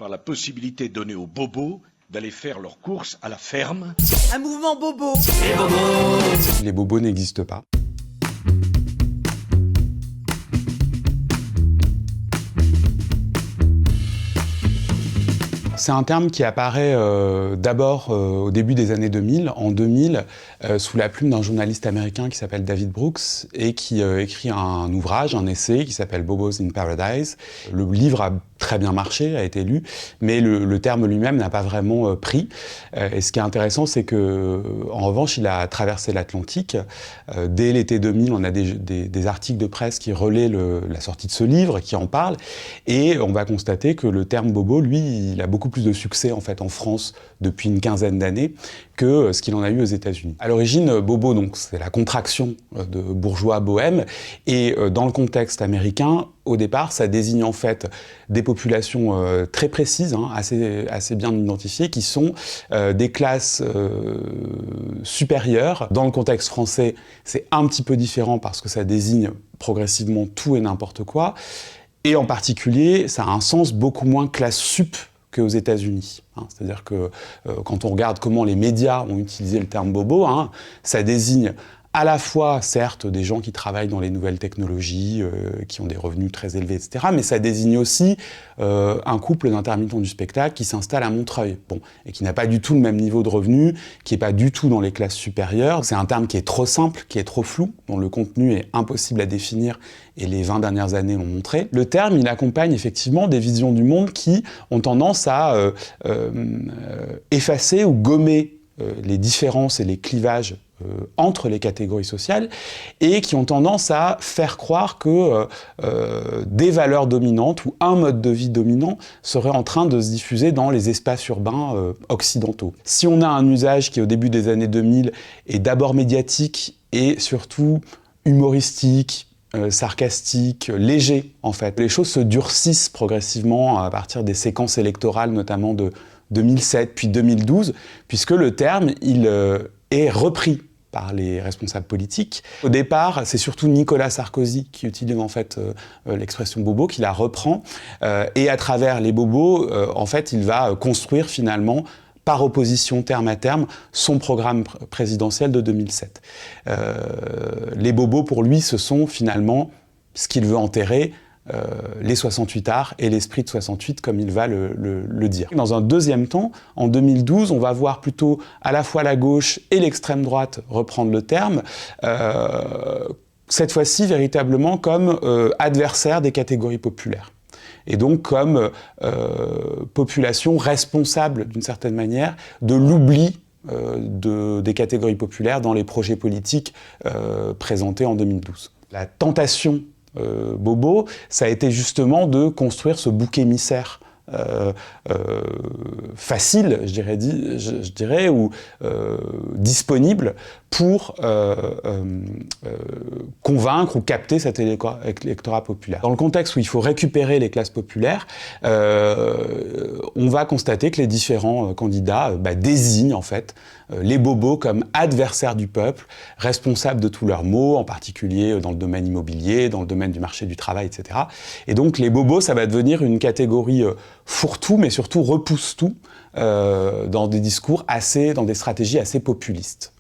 par la possibilité donnée aux bobos d'aller faire leurs courses à la ferme. Un mouvement bobo. Les bobos. Les bobos n'existent pas. C'est un terme qui apparaît d'abord au début des années 2000, en 2000, sous la plume d'un journaliste américain qui s'appelle David Brooks et qui écrit un ouvrage, un essai qui s'appelle Bobos in Paradise. Le livre a très bien marché, a été lu, mais le terme lui-même n'a pas vraiment pris. Et ce qui est intéressant, c'est que, en revanche, il a traversé l'Atlantique. Dès l'été 2000, on a des articles de presse qui relaient la sortie de ce livre, qui en parlent, et on va constater que le terme bobo, lui, il a beaucoup plus de succès en fait en France depuis une quinzaine d'années que ce qu'il en a eu aux États-Unis. À l'origine, bobo, donc c'est la contraction de bourgeois bohème, et dans le contexte américain, au départ, ça désigne en fait des populations très précises, assez bien identifiées, qui sont des classes supérieures. Dans le contexte français, c'est un petit peu différent parce que ça désigne progressivement tout et n'importe quoi. Et en particulier, ça a un sens beaucoup moins classe sup qu'aux États-Unis. C'est-à-dire que quand on regarde comment les médias ont utilisé le terme bobo, ça désigne à la fois, certes, des gens qui travaillent dans les nouvelles technologies, qui ont des revenus très élevés, etc., mais ça désigne aussi un couple d'intermittents du spectacle qui s'installe à Montreuil, et qui n'a pas du tout le même niveau de revenus, qui n'est pas du tout dans les classes supérieures. C'est un terme qui est trop simple, qui est trop flou, dont le contenu est impossible à définir, et les 20 dernières années l'ont montré. Le terme, il accompagne effectivement des visions du monde qui ont tendance à effacer ou gommer les différences et les clivages entre les catégories sociales, et qui ont tendance à faire croire que des valeurs dominantes ou un mode de vie dominant serait en train de se diffuser dans les espaces urbains occidentaux. Si on a un usage qui, au début des années 2000, est d'abord médiatique et surtout humoristique, sarcastique, léger en fait, les choses se durcissent progressivement à partir des séquences électorales, notamment de 2007 puis 2012, puisque le terme, il est repris par les responsables politiques. Au départ, c'est surtout Nicolas Sarkozy qui utilise en fait l'expression bobo, qui la reprend, et à travers les bobos, en fait, il va construire finalement, par opposition terme à terme, son programme présidentiel de 2007. Les bobos, pour lui, ce sont finalement ce qu'il veut enterrer, les 68 arts et l'esprit de 68, comme il va le dire. Dans un deuxième temps, en 2012, on va voir plutôt à la fois la gauche et l'extrême droite reprendre le terme, cette fois-ci véritablement comme adversaire des catégories populaires. Et donc comme population responsable, d'une certaine manière, de l'oubli des catégories populaires dans les projets politiques présentés en 2012. La tentation bobo, ça a été justement de construire ce bouc émissaire facile, je dirais, ou disponible pour convaincre ou capter cet électorat populaire. Dans le contexte où il faut récupérer les classes populaires, on va constater que les différents candidats désignent en fait les bobos comme adversaires du peuple, responsables de tous leurs maux, en particulier dans le domaine immobilier, dans le domaine du marché du travail, etc. Et donc les bobos, ça va devenir une catégorie fourre-tout, mais surtout repousse-tout, dans des discours dans des stratégies assez populistes.